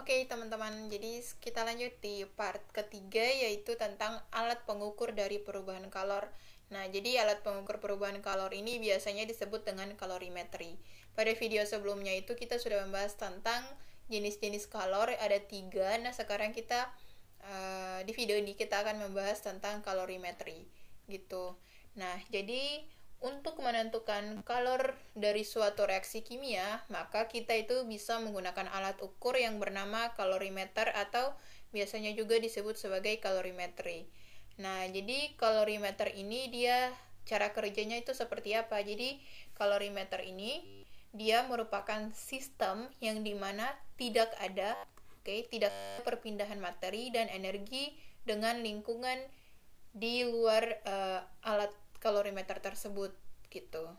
Oke, teman-teman, jadi kita lanjut di part ketiga, yaitu tentang alat pengukur dari perubahan kalor. Nah, jadi alat pengukur perubahan kalor ini biasanya disebut dengan kalorimetri. Pada video sebelumnya itu kita sudah membahas tentang jenis-jenis kalor, ada 3. Nah, sekarang kita di video ini kita akan membahas tentang kalorimetri, gitu. Nah, jadi untuk menentukan kalor dari suatu reaksi kimia, maka kita itu bisa menggunakan alat ukur yang bernama kalorimeter atau biasanya juga disebut sebagai kalorimetri. Nah, jadi kalorimeter ini cara kerjanya itu seperti apa? Jadi kalorimeter ini dia merupakan sistem yang dimana tidak ada perpindahan materi dan energi dengan lingkungan di luar alat kalorimeter tersebut gitu.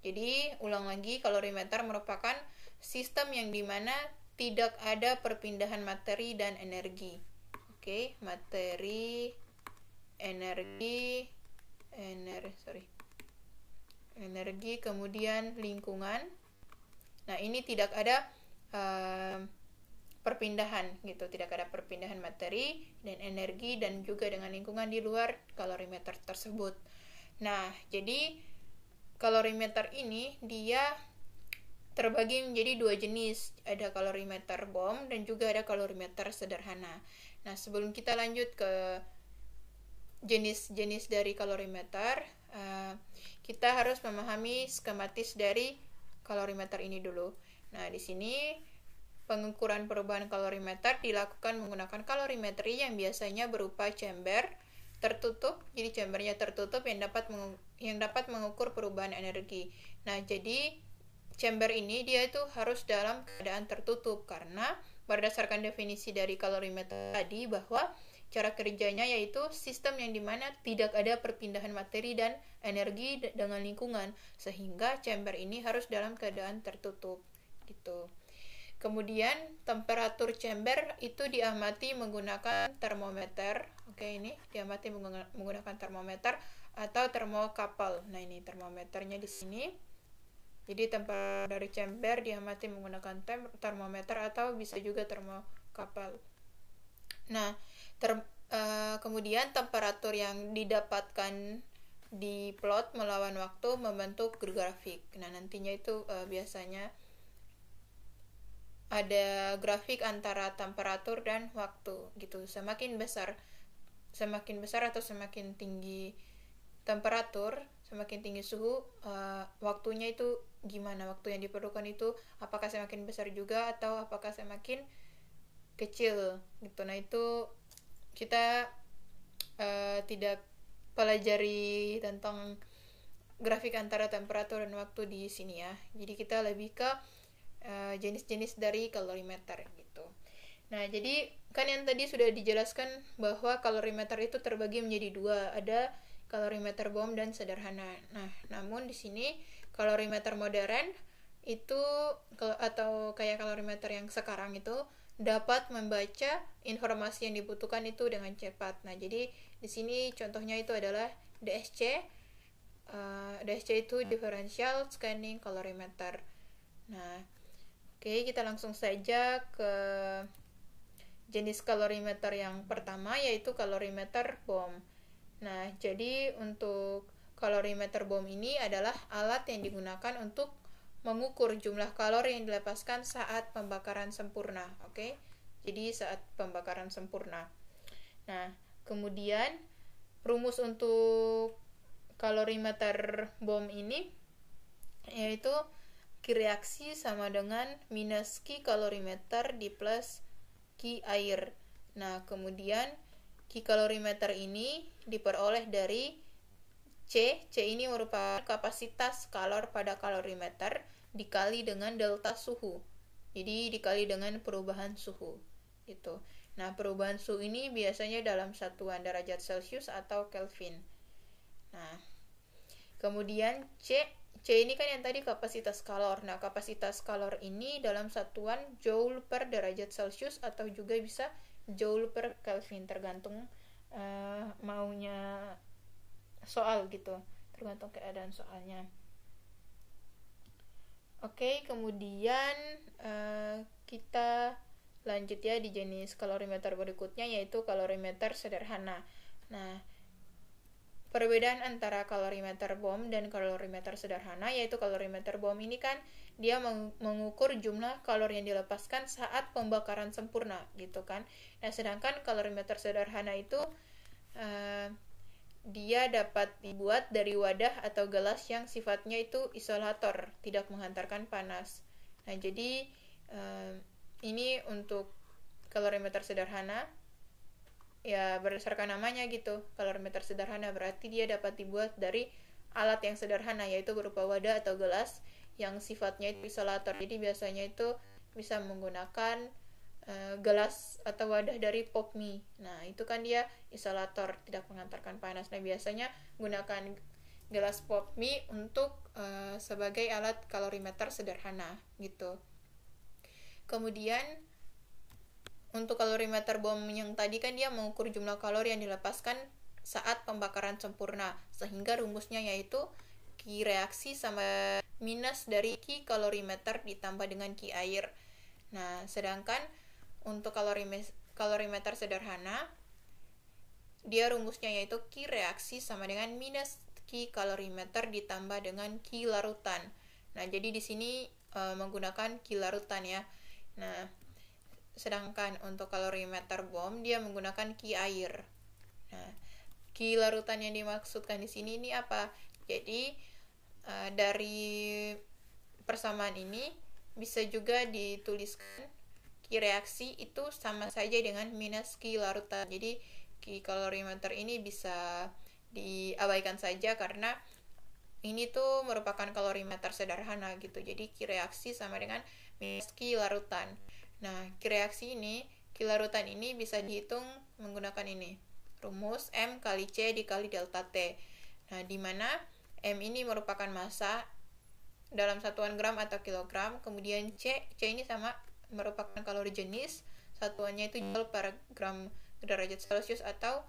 Jadi ulang lagi, kalorimeter merupakan sistem yang dimana tidak ada perpindahan materi dan energi. Materi, energi, kemudian lingkungan. Nah, ini tidak ada perpindahan gitu, tidak ada perpindahan materi dan energi dan juga dengan lingkungan di luar kalorimeter tersebut. Nah, jadi kalorimeter ini dia terbagi menjadi 2 jenis, ada kalorimeter bom dan juga ada kalorimeter sederhana. Nah, sebelum kita lanjut ke jenis-jenis dari kalorimeter, kita harus memahami skematis dari kalorimeter ini dulu. Nah, di sini pengukuran perubahan kalorimeter dilakukan menggunakan kalorimetri yang biasanya berupa chamber tertutup. Jadi chambernya tertutup yang dapat mengukur perubahan energi. Nah, jadi chamber ini dia itu harus dalam keadaan tertutup karena berdasarkan definisi dari kalorimeter tadi bahwa cara kerjanya yaitu sistem yang dimana tidak ada perpindahan materi dan energi dengan lingkungan, sehingga chamber ini harus dalam keadaan tertutup gitu. Kemudian temperatur chamber itu diamati menggunakan termometer. Ini diamati menggunakan termometer atau termokapel. Nah, ini termometernya di sini. Jadi temperatur dari chamber diamati menggunakan termometer atau bisa juga termokapel. Nah, kemudian temperatur yang didapatkan di plot melawan waktu membentuk grafik. Nah, nantinya itu biasanya ada grafik antara temperatur dan waktu gitu. Semakin besar atau semakin tinggi temperatur, semakin tinggi suhu, waktunya itu gimana? Waktu yang diperlukan itu apakah semakin besar juga atau apakah semakin kecil gitu. Nah, itu kita tidak pelajari tentang grafik antara temperatur dan waktu di sini ya. Jadi kita lebih ke jenis-jenis dari kalorimeter gitu. Nah, jadi kan yang tadi sudah dijelaskan bahwa kalorimeter itu terbagi menjadi 2, ada kalorimeter bom dan sederhana. Nah, namun di sini kalorimeter modern itu atau kayak kalorimeter yang sekarang itu dapat membaca informasi yang dibutuhkan itu dengan cepat. Nah, jadi di sini contohnya itu adalah DSC. DSC itu differential scanning calorimeter. Nah, kita langsung saja ke jenis kalorimeter yang pertama, yaitu kalorimeter bom. Nah, jadi untuk kalorimeter bom ini adalah alat yang digunakan untuk mengukur jumlah kalori yang dilepaskan saat pembakaran sempurna. Jadi saat pembakaran sempurna. Nah, kemudian rumus untuk kalorimeter bom ini yaitu Q reaksi sama dengan minus Q kalorimeter di plus Q air. Nah, kemudian Q kalorimeter ini diperoleh dari C ini merupakan kapasitas kalor pada kalorimeter dikali dengan delta suhu. Jadi dikali dengan perubahan suhu. Gitu. Nah, perubahan suhu ini biasanya dalam satuan derajat Celcius atau Kelvin. Nah, kemudian C ini kan yang tadi kapasitas kalor. Nah, kapasitas kalor ini dalam satuan joule per derajat Celcius atau juga bisa joule per Kelvin, tergantung maunya soal gitu, tergantung keadaan soalnya. Kemudian kita Selanjutnya di jenis kalorimeter berikutnya yaitu kalorimeter sederhana. Nah, perbedaan antara kalorimeter bom dan kalorimeter sederhana yaitu kalorimeter bom ini kan dia mengukur jumlah kalori yang dilepaskan saat pembakaran sempurna gitu kan. Nah, sedangkan kalorimeter sederhana itu dia dapat dibuat dari wadah atau gelas yang sifatnya itu isolator, tidak menghantarkan panas. Nah, jadi ini untuk kalorimeter sederhana, ya berdasarkan namanya gitu. Kalorimeter sederhana berarti dia dapat dibuat dari alat yang sederhana, yaitu berupa wadah atau gelas yang sifatnya itu isolator. Jadi biasanya itu bisa menggunakan gelas atau wadah dari pop mie. Nah, itu kan dia isolator, tidak menghantarkan panas. Nah, biasanya gunakan gelas pop mie untuk sebagai alat kalorimeter sederhana gitu. Kemudian untuk kalorimeter bom yang tadi kan dia mengukur jumlah kalori yang dilepaskan saat pembakaran sempurna, sehingga rumusnya yaitu Q reaksi sama minus dari Q kalorimeter ditambah dengan Q air. Nah, sedangkan untuk kalorimeter sederhana, dia rumusnya yaitu Q reaksi sama dengan minus Q kalorimeter ditambah dengan Q larutan. Nah, jadi di sini menggunakan Q larutan ya. Nah, sedangkan untuk kalorimeter bom dia menggunakan Q air. Nah, Q larutan yang dimaksudkan di sini ini apa? Jadi dari persamaan ini bisa juga dituliskan Q reaksi itu sama saja dengan minus Q larutan. Jadi Q kalorimeter ini bisa diabaikan saja karena ini tuh merupakan kalorimeter sederhana gitu. Jadi Q reaksi sama dengan minus Q larutan. Nah, Q reaksi ini, Q larutan ini bisa dihitung menggunakan ini. Rumus M kali C dikali delta T. Nah, di mana M ini merupakan massa dalam satuan gram atau kilogram, kemudian C ini sama merupakan kalori jenis, satuannya itu joule per gram derajat Celcius atau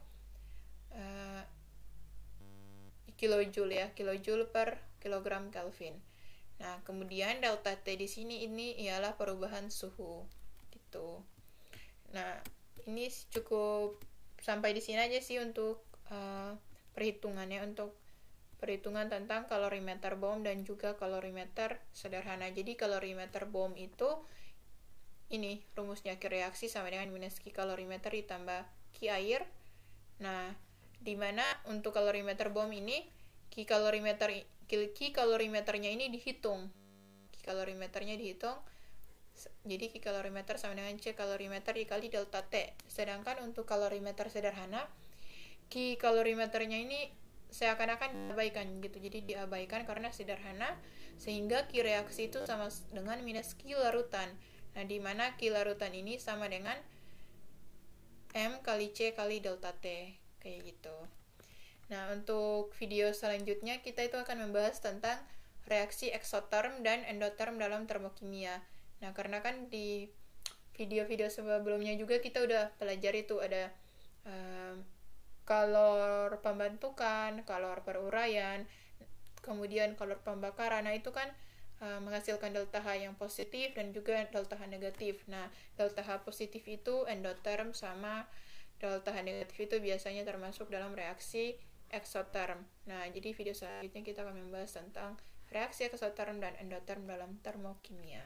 kilojoule ya, kilojoule per kilogram Kelvin. Nah, kemudian delta T di sini ini ialah perubahan suhu gitu. Nah, ini cukup sampai di sini aja sih untuk perhitungannya, untuk perhitungan tentang kalorimeter bom dan juga kalorimeter sederhana. Jadi kalorimeter bom itu ini rumusnya Q reaksi sama dengan minus Q kalorimeter ditambah Q air. Nah, di mana untuk kalorimeter bom ini Q kalorimeternya ini dihitung. Q kalorimeternya dihitung. Jadi Q kalorimeter sama dengan C kalorimeter dikali delta T. Sedangkan untuk kalorimeter sederhana, Q kalorimeternya ini seakan-akan diabaikan gitu. Jadi diabaikan karena sederhana, sehingga Q reaksi itu sama dengan minus Q larutan. Nah, di mana Q larutan ini sama dengan M kali C kali delta T, kayak gitu. Nah, untuk video selanjutnya kita itu akan membahas tentang reaksi eksoterm dan endoterm dalam termokimia. Nah, karena kan di video-video sebelumnya juga kita udah pelajari itu ada kalor pembentukan, kalor peruraian, kemudian kalor pembakaran. Nah, itu kan menghasilkan delta H yang positif dan juga delta H negatif. Nah, delta H positif itu endoterm, sama delta H negatif itu biasanya termasuk dalam reaksi eksoterm. Nah, jadi video selanjutnya kita akan membahas tentang reaksi eksoterm dan endoterm dalam termokimia.